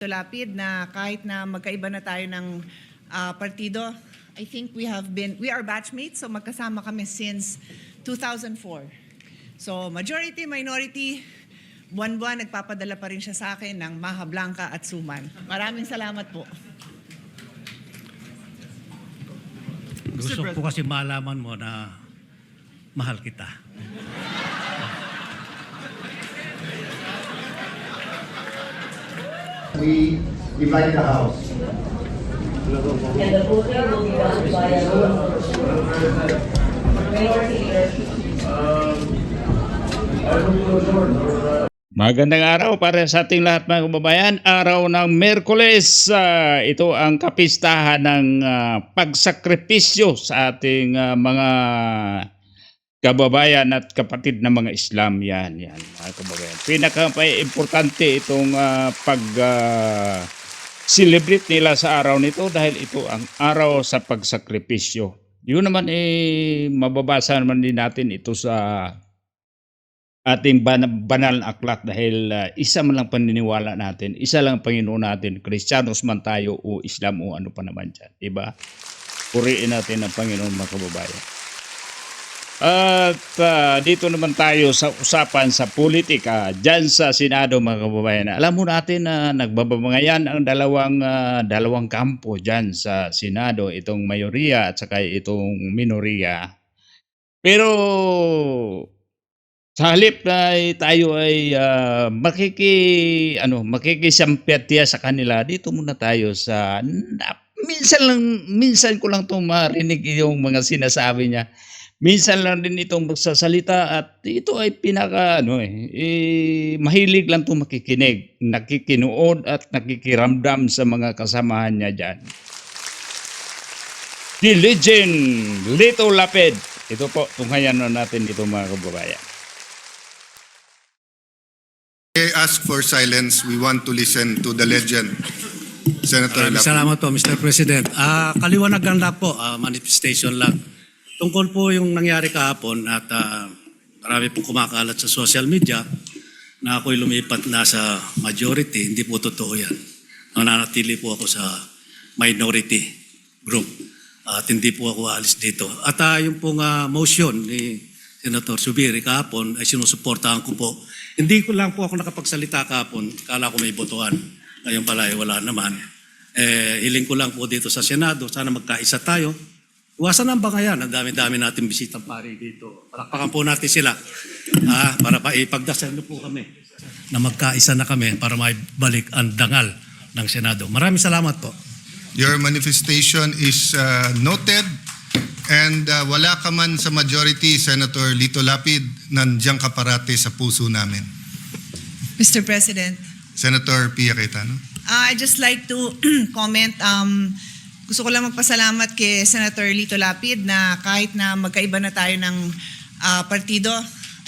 Lapid na kahit na magkaiba na tayo ng partido, I think we are batchmates, so magkasama kami since 2004. So majority, minority, buwan-buwan nagpapadala pa rin siya sa akin ng Maha Blanca at Suman. Maraming salamat po. Gusto ko kasi malaman mo na mahal kita. We divide the house. And the voting will be done by a roll minority leader. Magandang araw para sa ating lahat mga kababayan. Araw ng Miyerkules, ito ang kapistahan ng pagsakripisyo sa ating mga kababayan at kapatid na mga Islam. Yan mga kababayan. Pinaka-importante itong pag-celebrate nila sa araw nito dahil ito ang araw sa pagsakripisyo. Yun naman mababasa naman din natin ito sa ating banal na aklat dahil isa man lang paniniwala natin, isa lang Panginoon natin, Kristiyanos man tayo o Islam o ano pa naman dyan, diba? Puriin natin ang Panginoon mga kababayan. At dito naman tayo sa usapan sa politika dyan sa Senado mga kababayan. Alam mo natin na nagbabangayan ang dalawang kampo dyan sa Senado, itong mayoriya at saka itong minoriya. Pero sa halip na tayo ay makikisampyatya sa kanila, dito muna tayo sa minsan ko lang itong marinig yung mga sinasabi niya. Minsan lang din itong magsasalita at ito ay mahilig lang itong makikinig, nakikinood at nakikiramdam sa mga kasamahan niya dyan. The legend, Lito Lapid. Ito po, tunghayan na natin ito mga kababayan. I ask for silence. We want to listen to the legend. Senator Lapid. Salamat po, Mr. President. Kaliwanagan lang po, manifestation lang. Tungkol po yung nangyari kahapon at marami pong kumakalat sa social media na ako'y lumipat na sa majority. Hindi po totoo yan. Nananatili po ako sa minority group at hindi po ako alis dito. At yung pong motion ni Senator Zubiri kahapon ay sinusuportahan ko po. Hindi ko lang po ako nakapagsalita kahapon. Kala ko may botohan. Ngayon pala wala naman. Hiling ko lang po dito sa Senado. Sana magkaisa tayo. Iwasan ang bangayan. Ang dami-dami natin bisitang pari dito. Palakpakan po natin sila. Para ipagdasal po kami na magkaisa na kami para maibalik ang dangal ng Senado. Maraming salamat po. Your manifestation is noted and wala ka man sa majority, Senator Lito Lapid, nandiyan ka parate sa puso namin. Mr. President, Senator Pia Cayetano. I'd just like to comment. Gusto ko lang magpasalamat kay Senator Lito Lapid na kahit na magkaiba na tayo ng partido,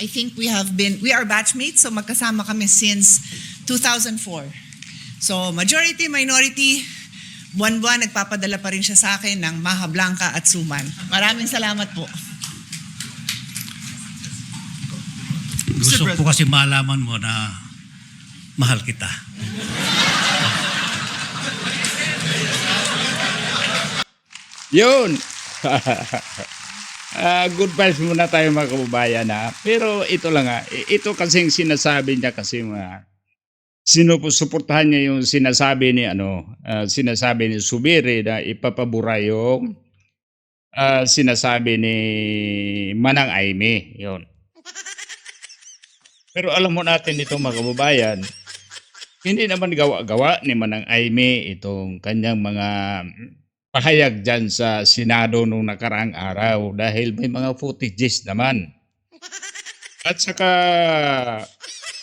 I think we are batchmates, so magkasama kami since 2004. So majority, minority, buwan-buwan nagpapadala pa rin siya sa akin ng Maha Blanca at Suman. Maraming salamat po. Gusto ko kasi malaman mo na mahal kita. Yun! Good vibes muna tayo mga kababayan Pero ito lang ito kasing sinasabi niya kasi sinusuportahan niya yung sinasabi ni Zubiri na ipapabura yung sinasabi ni Manang Aimee. Yun. Pero alam mo natin ito mga kababayan, hindi naman gawa-gawa ni Manang Aimee itong kanyang mga pahayag dyan sa Senado nung nakaraang araw dahil may mga footages naman. At saka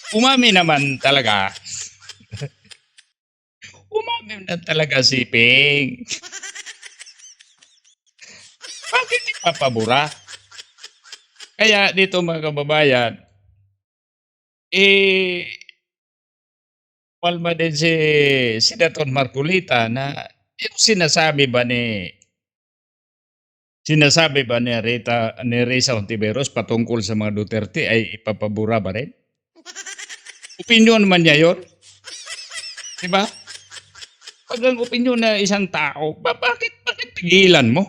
umami naman talaga. Umami na talaga si Ping. Bakit ipapabura? Kaya dito mga kababayan, palma din si Senator Marcolita na yung sinasabi ba ni Risa Hontiveros patungkol sa mga Duterte ay ipapabura ba rin? Opinion man niya yun. Diba? Pag ang opinyon ng isang tao, bakit pigilan mo?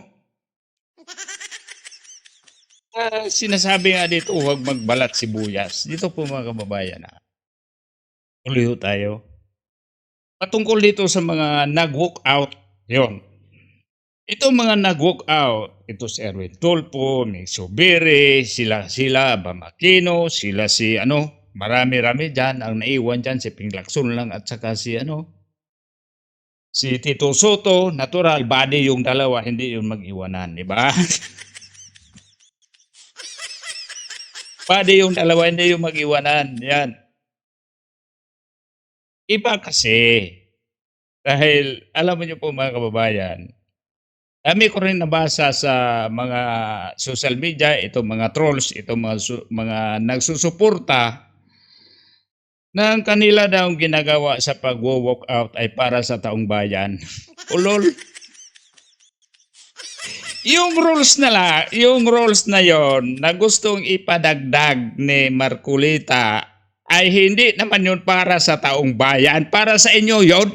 Sinasabi nga dito, huwag magbalat sibuyas. Dito po mga kababayan, tuloy ho tayo. Patungkol dito sa mga nag-walk out, yon. Ito mga nag-walk out, ito si Erwin Tulfo, ni Subiri, sila Bamakino, sila si marami-rami dyan, ang naiwan dyan si Ping Lacson lang at saka si Tito Soto, natural, body yung dalawa, hindi yung mag-iwanan, di ba? Body yung dalawa, hindi yung mag-iwanan, yan. Iba kasi, dahil alam mo niyo po mga kababayan, dami ko rin nabasa sa mga social media, itong mga trolls, itong mga nagsusuporta na ang kanila daw ginagawa sa pag-walk out ay para sa taong bayan. Ulol. Yung rules na yon na gustong ipadagdag ni Marcolita ay hindi naman yun para sa taong bayan, para sa inyo yon.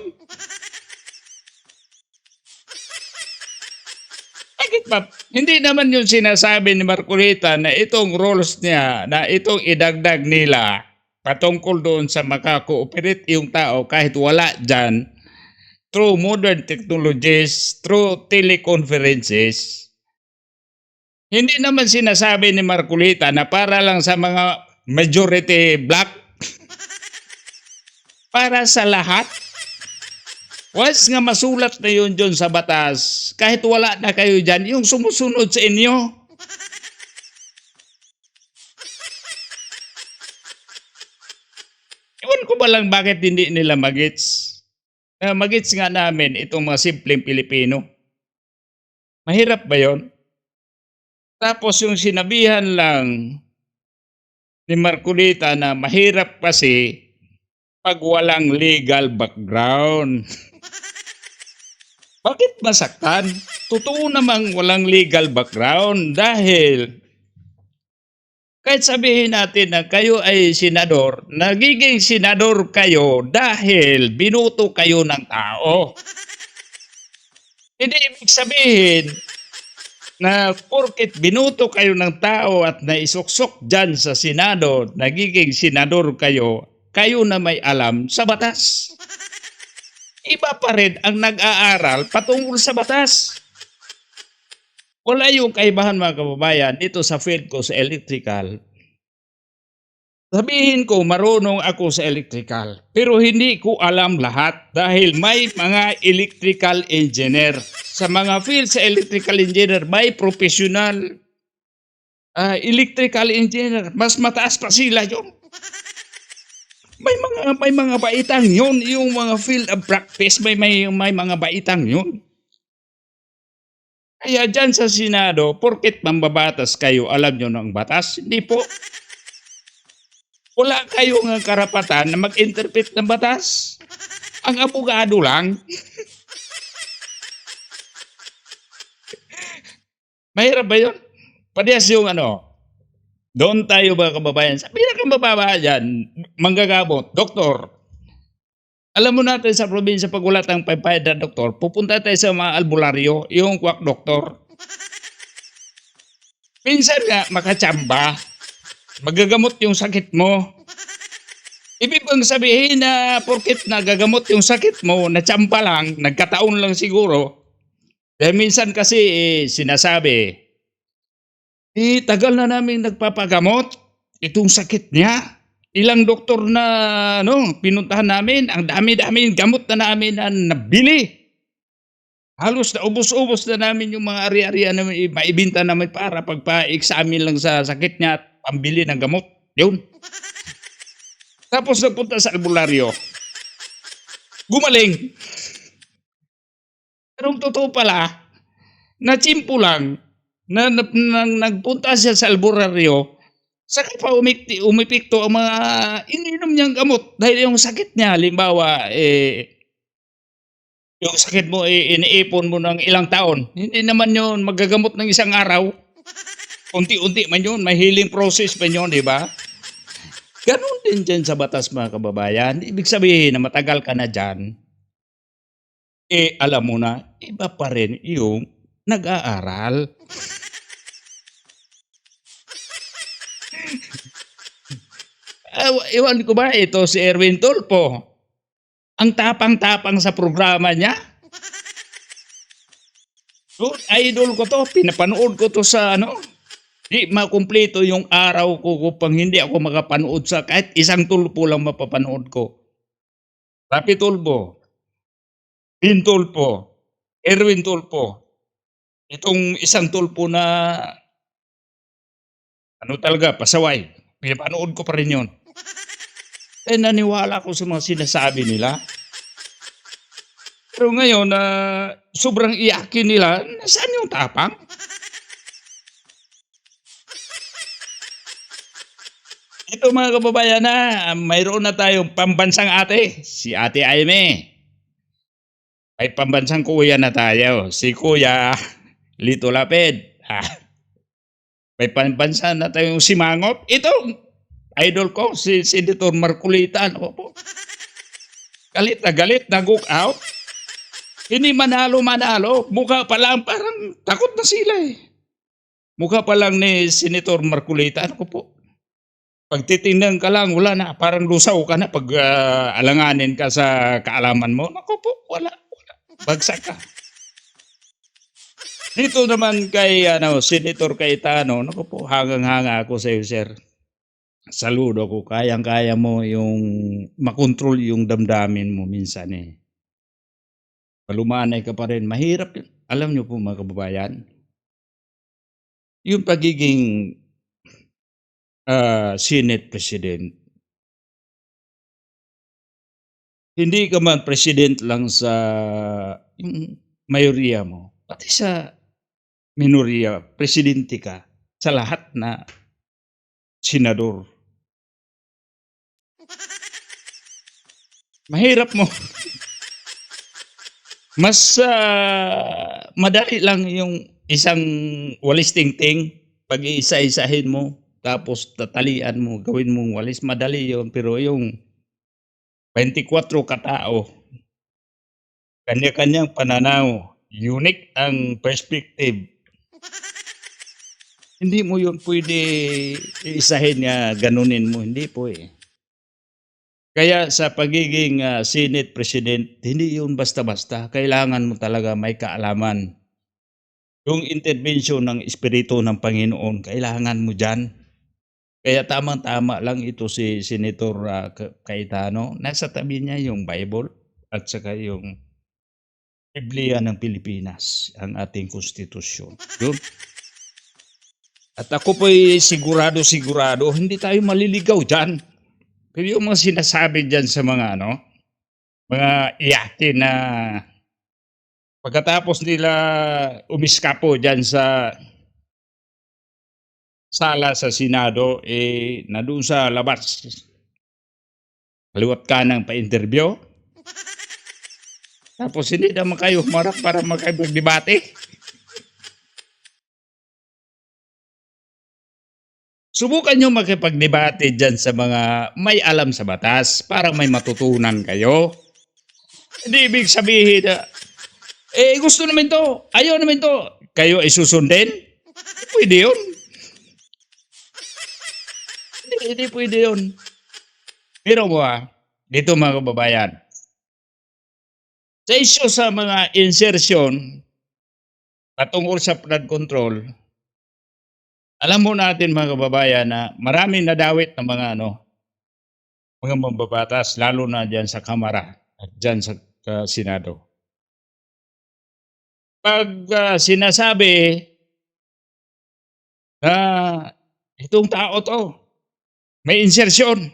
Bakit ba? Hindi naman yun sinasabi ni Marcolita na itong rules niya, na itong idagdag nila patungkol doon sa makakooperate yung tao kahit wala dyan through modern technologies, through teleconferences. Hindi naman sinasabi ni Marcolita na para lang sa mga majority black. Para sa lahat. Once nga masulat na yun dyan sa batas, kahit wala na kayo dyan, yung sumusunod sa inyo. Ewan ko ba lang bakit hindi nila magits. Magits nga namin itong mga simpleng Pilipino. Mahirap ba yon? Tapos yung sinabihan lang ni Marcolita na mahirap kasi pag walang legal background. Bakit masaktan? Totoo namang walang legal background dahil kahit sabihin natin na kayo ay senador, nagiging senador kayo dahil binuto kayo ng tao. Hindi ibig sabihin na porket binuto kayo ng tao at naisuksok dyan sa Senado, nagiging senador kayo, kayo na may alam sa batas. Iba pa rin ang nag-aaral patungkol sa batas. Wala yung kaibahan mga kababayan dito sa field ko sa electrical. Sabihin ko marunong ako sa electrical pero hindi ko alam lahat dahil may mga electrical engineer. Sa mga field sa electrical engineer may professional electrical engineer. Mas mataas pa sila yun. May mga baitang yun. Yung mga field of practice may mga baitang yun. Kaya dyan sa Senado, porket mambabatas kayo, alam nyo ng batas? Hindi po. Wala kayong karapatan na mag-interpret ng batas. Ang abogado lang. Mahirap ba yun? Parehas yung doon tayo mga kababayan. Sa pinakamababa dyan, manggagamot, doktor. Alam mo natin sa probinsya pag wala tayong paypayad na doktor, pupunta tayo sa mga albularyo, yung kwak doktor. Minsan nga, makachamba. Magagamot yung sakit mo. Ibig bang sabihin na porket nagagamot yung sakit mo, nachamba lang, nagkataon lang siguro. Dahil minsan kasi sinasabi, tagal na namin nagpapagamot itong sakit niya. Ilang doktor na pinuntahan namin, ang dami-dami gamot na namin na nabili. Halos na ubos-ubos na namin yung mga ari-arian na maibinta namin para pagpa-examine lang sa sakit niya at pambili ng gamot. Yun. Tapos nagpunta sa albularyo. Gumaling. Pero ang totoo pala, natsimpo lang na nagpunta siya sa albularyo. Saka pa umipikto ang mga ininom niyang gamot dahil yung sakit niya, halimbawa, yung sakit mo, iniipon mo ng ilang taon. Hindi naman yun magagamot ng isang araw. Unti-unti man yun, may healing process pa yun, di ba? Ganun din dyan sa batas mga kababayan. Ibig sabihin na matagal ka na dyan, alam mo na, iba pa rin yung nag-aaral. Iwan ko ba, ito si Erwin Tulfo. Ang tapang-tapang sa programa niya. Idol ko to, pinapanood ko to sa di makumpleto yung araw ko kung hindi ako makapanood sa kahit isang tulpo lang mapapanood ko. Rapi Tulfo, Din Tulfo, Erwin Tulfo. Itong isang tulpo na talaga, pasaway. Pinapanood ko pa rin yun. Naniwala ko sa mga sinasabi nila. Pero ngayon, sobrang iyakin nila, nasaan yung tapang? Ito mga kababayan mayroon na tayong pambansang ate, si Ate Aimee. May pambansang kuya na tayo, si Kuya Lito Lapid. May pambansa na tayong si Mangop. Ito, idol ko, si Senator Marcolita. Ano po? Galit na gook out. Hindi manalo. Mukha pa lang, parang takot na sila eh. Mukha pa lang ni Senator Marcolita. Ano po? Pag titingnan ka lang, wala na. Parang lusaw ka na pag alanganin ka sa kaalaman mo. Naku po, wala. Bagsak ka. Dito naman kay Senator Cayetano, naku po, hangang-hanga ako sa iyo, sir. Saludo ko, kayang-kaya mo yung makontrol yung damdamin mo minsan eh. Palumanay ka pa rin. Mahirap yun. Alam niyo po mga kababayan, yung pagiging Senate President, hindi ka man President lang sa yung mayoriya mo, pati sa minoriya, presidente ka sa lahat na senador. Mahirap mo. Mas madali lang yung isang walis tingting pag iisa-isahin mo tapos tatalian mo, gawin mong walis, madali yon. Pero yung 24 katao, kanya-kanyang pananaw, unique ang perspective. Hindi mo yun pwede isahin nga ganunin mo, hindi po eh. Kaya sa pagiging Senate President, hindi yun basta-basta. Kailangan mo talaga may kaalaman. Yung intervention ng Espiritu ng Panginoon, kailangan mo dyan. Kaya tamang-tama lang ito si Senator Cayetano. Nasa tabi niya yung Bible at saka yung Biblia ng Pilipinas, ang ating konstitusyon. Yun. At ako po'y sigurado, hindi tayo maliligaw dyan. Pero yung mga sinasabi dyan sa mga mga iyakin na pagkatapos nila umiskapo dyan sa sala sa Senado, na doon sa labas, kaliwat kanang pa-interview. Tapos hindi naman kayo humarap para makipagdebate. Subukan nyo makipagdebate dyan sa mga may alam sa batas para may matutunan kayo. Hindi ibig sabihin gusto namin to, ayaw namin to, kayo ay susundin? Pwede yun. Hindi pwede yun. Pero mo dito mga kababayan, sa issue sa mga insertion patungkol sa flood control, alam mo natin mga kababayan na maraming nadawit na mga mga mambabatas, lalo na dyan sa Kamara at dyan sa Senado. Pag sinasabi na itong tao to, may insertion,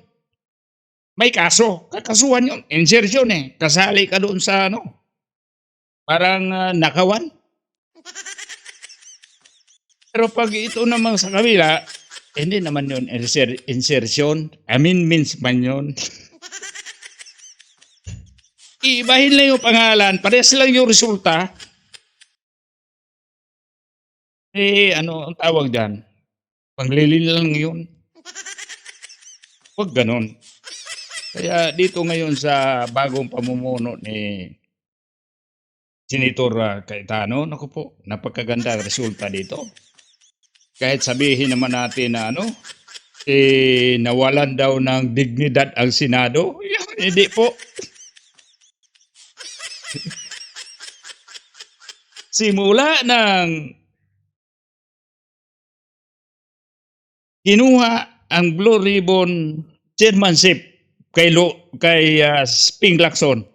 may kaso, kakasuhan yun, insertion eh, kasali ka doon sa parang nakawan. Pero pag ito naman sa kabila, hindi naman yun insertion. Amendments man yun. Iibahin lang yung pangalan, parehas lang yung resulta. Ano ang tawag dyan? Panglilin lang yun. Huwag ganon. Kaya dito ngayon sa bagong pamumuno ni Senator Cayetano, naku po, napakaganda ang resulta dito. Kahit sabihin naman natin na nawalan daw ng dignidad ang Senado, hindi po. Simula ng kinuha ang Blue Ribbon chairmanship kay Ping Lacson.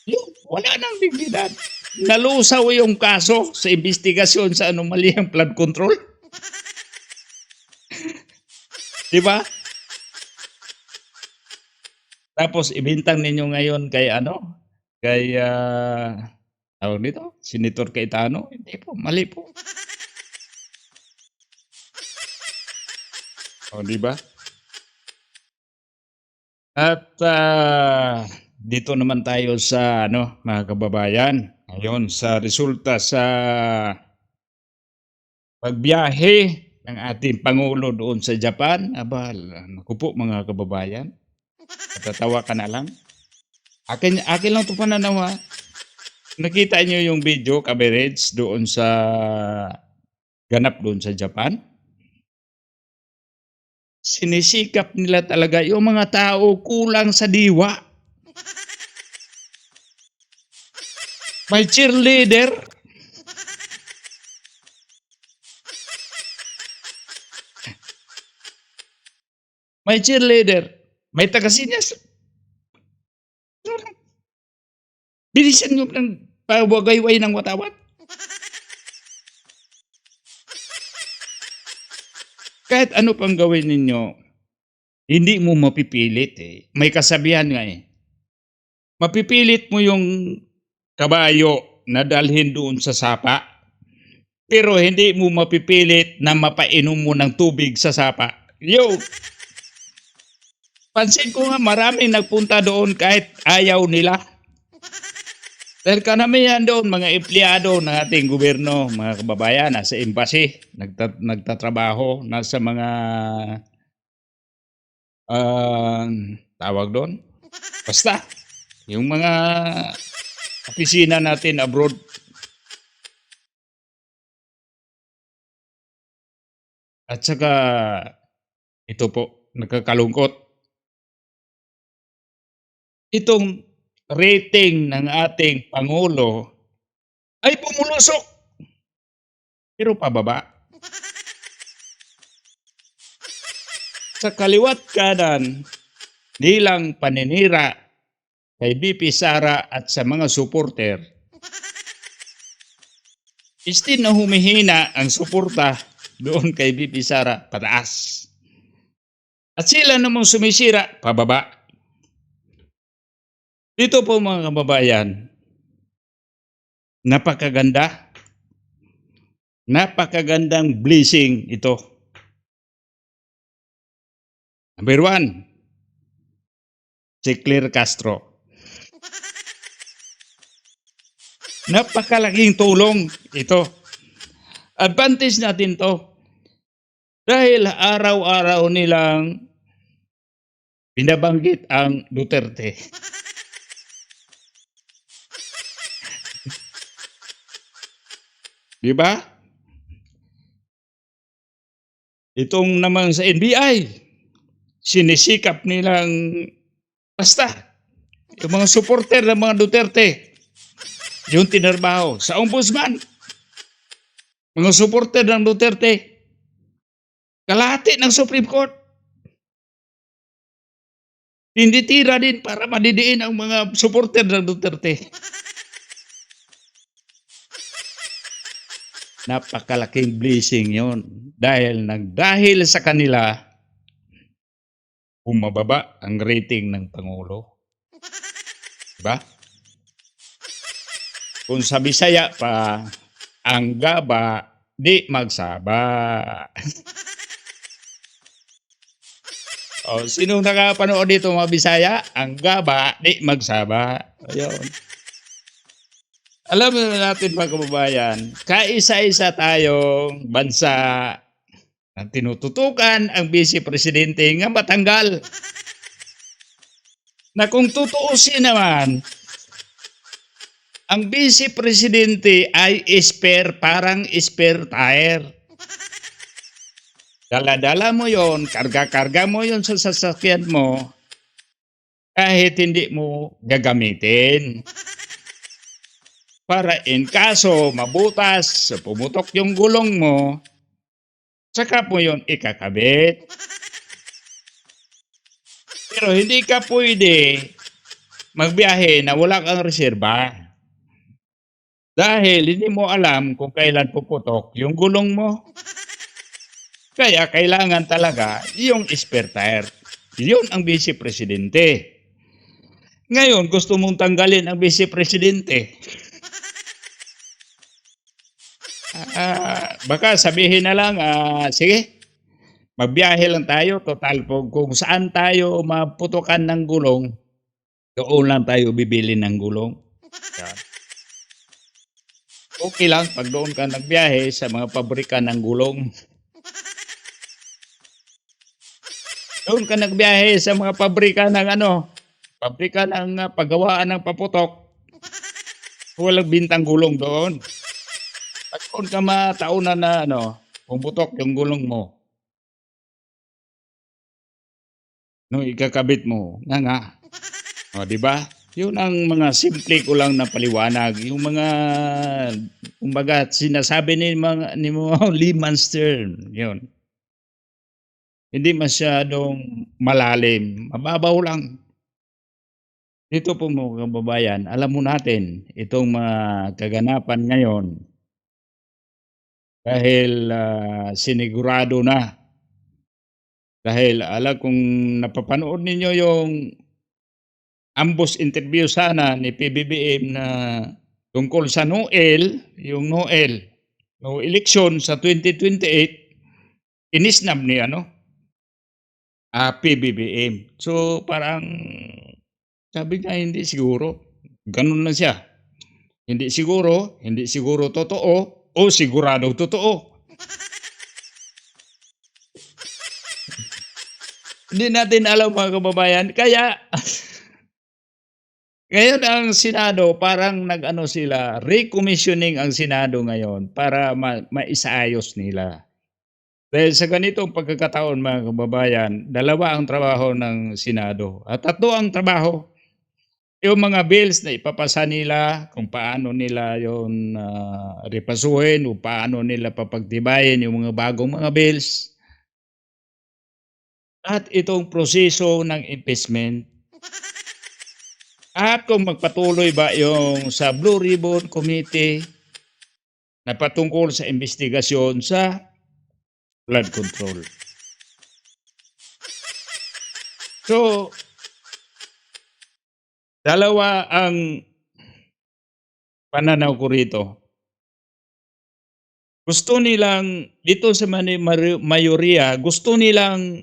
Yun, wala nang dignidad. Nalusaw yung kaso sa investigasyon sa anomalyang flood control. Di ba? Tapos ibintang ninyo ngayon kay tawag nito, Senator Cayetano. Hindi po, mali po. O, di ba? At dito naman tayo sa mga kababayan. Ngayon sa resulta sa pagbiyahe ng ating Pangulo doon sa Japan. Aba, naku po mga kababayan. Natatawa ka na lang. Akin lang ito pananawa. Nakita niyo yung video coverage doon sa ganap doon sa Japan? Sinisikap nila talaga yung mga tao kulang sa diwa. May cheerleader. May cheerleader. May taga-sinyas. Bilisan nyo ng pawagayway ng watawat. Kahit ano pang gawin ninyo, hindi mo mapipilit eh. May kasabihan nga eh. Mapipilit mo yung kabayo na dalhin doon sa sapa, pero hindi mo mapipilit na mapainom mo ng tubig sa sapa. Yo! Pansin ko nga maraming nagpunta doon kahit ayaw nila. Dahil kanamihan doon, mga empleyado ng ating gobyerno, mga kababayan, nasa embassy, nagtatrabaho, nasa mga, tawag doon, basta, yung mga opisina natin abroad. At saka, ito po, nagkakalungkot. Itong rating ng ating Pangulo ay pumulusok. Pero pababa. Sa kaliwat kanan, nilang paninira kay BP Sara at sa mga supporter, istin na humihina ang suporta doon kay BP Sara pataas. At sila namang sumisira pababa. Dito po mga kababayan, napakagandang blessing ito. Number 1, si Claire Castro. Napakalaking tulong ito. Advantage natin to. Dahil araw-araw nilang binabanggit ang Duterte. Diba? Itong naman sa NBI, sinisikap nilang basta, yung mga supporter ng mga Duterte, yung tinarbaho sa ombudsman, mga supporter ng Duterte, kalahati ng Supreme Court, hindi tira din para madidiin ang mga supporter ng Duterte. Napakalaking blessing yon dahil sa kanila bumababa ang rating ng Pangulo. Diba? Kung sa Bisaya pa, ang gaba di magsaba. O, sinong nakapanood dito mga Bisaya? Ang gaba di magsaba. Ayun. Alam natin mga kababayan, kaisa-isa tayong bansa na tinututukan ang Vice Presidente nga matanggal. Na kung tutuusin naman, Ang vice presidente ay spare, parang spare tire. Dala-dala mo yon, karga-karga mo yon sa sasakyan mo, kahit hindi mo gagamitin. Para in kaso mabutas, pumutok yung gulong mo, saka mo yon ikakabit. Pero hindi ka pwede magbiyahe na wala kang reserba. Dahil hindi mo alam kung kailan puputok yung gulong mo. Kaya kailangan talaga yung spare tire. Yun ang vice presidente. Ngayon, gusto mong tanggalin ang vice presidente. Baka sabihin na lang, sige, magbiyahe lang tayo. Total po, kung saan tayo maputukan ng gulong, doon lang tayo bibili ng gulong. Yan. Okay lang pag doon ka nagbiyahe sa mga pabrika ng gulong. Doon ka nagbiyahe sa mga pabrika ng pabrika ng paggawaan ng paputok. Walang bintang gulong doon. Pag doon ka mataunan na pumutok yung gulong mo. Nung ikakabit mo, nga. O, di ba? Yun ang mga simple ko lang na paliwanag. Yung mga, kumbaga, sinasabi ni mga layman's term. Yun. Hindi masyadong malalim. Mababaw lang. Dito po mga kababayan, alam mo natin itong mga kaganapan ngayon dahil sinigurado na. Dahil alam kung napapanood ninyo yung ambush interview sana ni PBBM na tungkol sa Noel, yung Noel, no election sa 2028, inisnab ni PBBM. So parang sabi nga hindi siguro. Ganun lang siya. Hindi siguro totoo o sigurado totoo. Hindi natin alam mga kababayan. Kaya ngayon ang Senado parang sila, recommissioning ang Senado ngayon para maisaayos nila. Dahil sa ganitong pagkakataon mga kababayan, dalawa ang trabaho ng Senado at tatlo ang trabaho. Yung mga bills na ipapasa nila, kung paano nila yon repasuhin o paano nila papagtibayin yung mga bagong mga bills. At itong proseso ng impeachment. At kung magpatuloy ba yung sa Blue Ribbon Committee na patungkol sa investigasyon sa flood control. So, dalawa ang pananaw ko rito. Gusto nilang, dito sa mayoriya, gusto nilang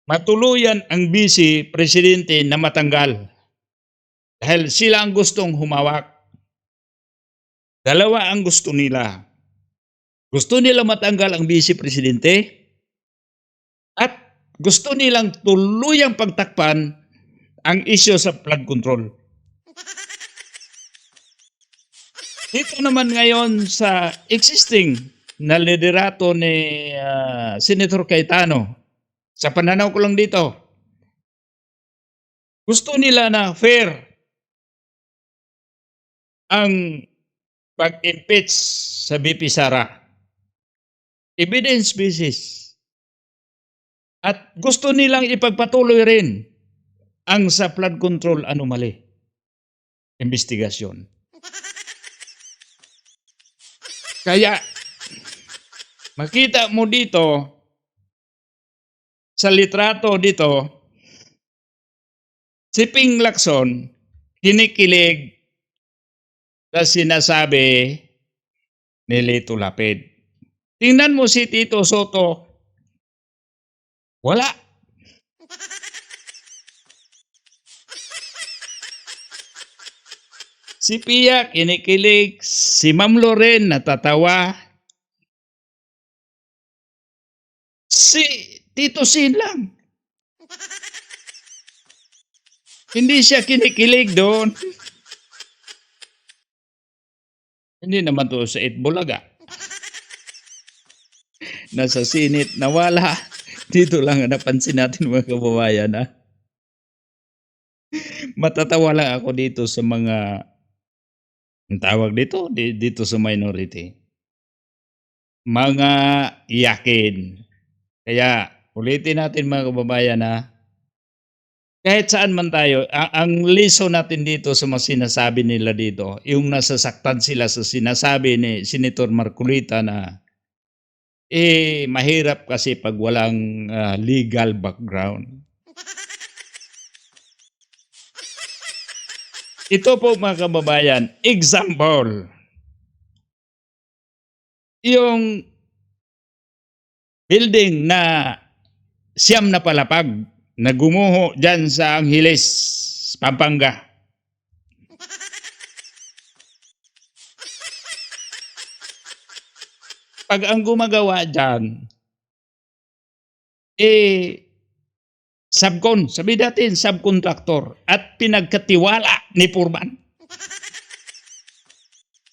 matuluyan ang vice presidente na matanggal. Dahil sila ang gustong humawak. Dalawa ang gusto nila. Gusto nila matanggal ang vice presidente at gusto nilang tuluyang pagtakpan ang isyu sa flood control. Dito naman ngayon sa existing na liderato ni Senator Cayetano, sa pananaw ko lang dito, gusto nila na fair ang pag-impeach sa VP Sara. Evidence basis. At gusto nilang ipagpatuloy rin ang sa flood control anomaly. Investigasyon. Kaya, makita mo dito, sa litrato dito, si Ping Lacson, kinikilig sa sinasabi ni Lito Lapid. Tingnan mo si Tito Soto, wala. Si Pia kinikilig, si Ma'am Loren natatawa. Si Tito Sin lang. Hindi siya kinikilig doon. Hindi naman to sa Itbulaga. Nasa Senate, nawala. Dito lang ang napansin natin mga kababayan. Ha? Matatawa lang ako dito sa mga, ang tawag dito, dito sa minority. Mga iyakin. Kaya ulitin natin mga kababayan na kahit saan man tayo, ang liso natin dito sa mga sinasabi nila dito, yung nasasaktan sila sa sinasabi ni Senator Marcolita na mahirap kasi pag walang legal background. Ito po mga kababayan, example. Yung building na siyam na palapag na gumuho dyan sa Angeles, Pampanga. Pag ang gumagawa dyan, sabi natin, subcontractor at pinagkatiwala ni Purman.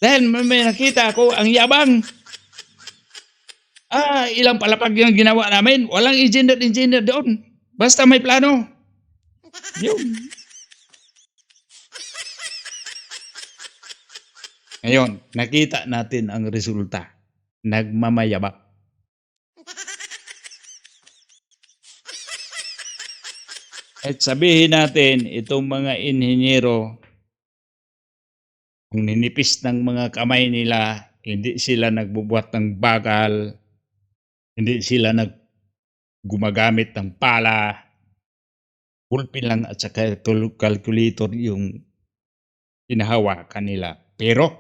Dahil may nakita ako, ang yabang. Ilang palapag yung ginawa namin. Walang engineer doon. Basta may plano. Yun. Ngayon, nakita natin ang resulta. Nagmamayabang. At sabihin natin, itong mga inhinyero, kung ninipis ng mga kamay nila, hindi sila nagbubuhat ng bakal, hindi sila gumagamit ng pala, pulpin lang at saka calculator yung hinahawakan nila. Pero,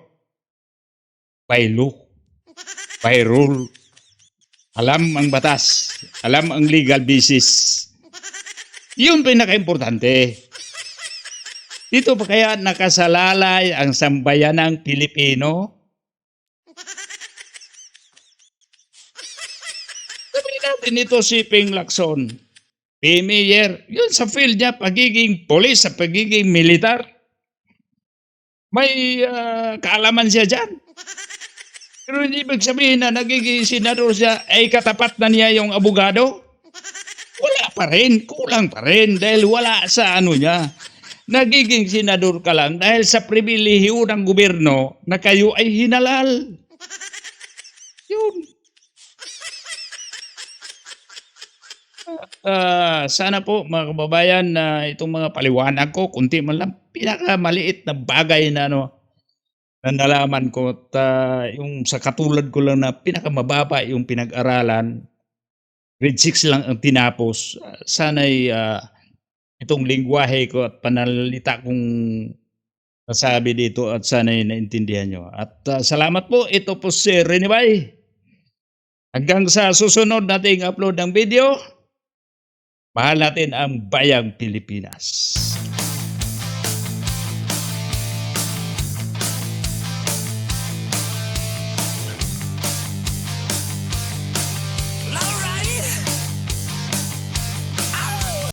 by law, by rule, alam ang batas, alam ang legal basis. Yun pinaka-importante. Dito pa kaya nakasalalay ang sambayanang Pilipino? Sabihin natin ito si Ping Lacson, Mayor, yun sa field niya, pagiging polis, sa pagiging militar. May kaalaman siya dyan. Pero hindi ibig sabihin na nagiging senador siya ay katapat na niya yung abogado. Wala pa rin, kulang pa rin dahil wala sa ano niya. Nagiging senador ka lang dahil sa pribilehiyo ng gobyerno na kayo ay hinalal. Yun. Sana po mga kababayan na itong mga paliwanag ko, kunti man lang, pinakamaliit na bagay na na nalaman ko at yung sa katulad ko lang na pinakamababa yung pinag-aralan, grade 6 lang ang tinapos. Sana'y itong lingwahe ko at panalita kong nasabi dito at sana'y naintindihan nyo. At salamat po, ito po si Rene Bay. Hanggang sa susunod nating upload ng video, mahal natin ang Bayang Pilipinas.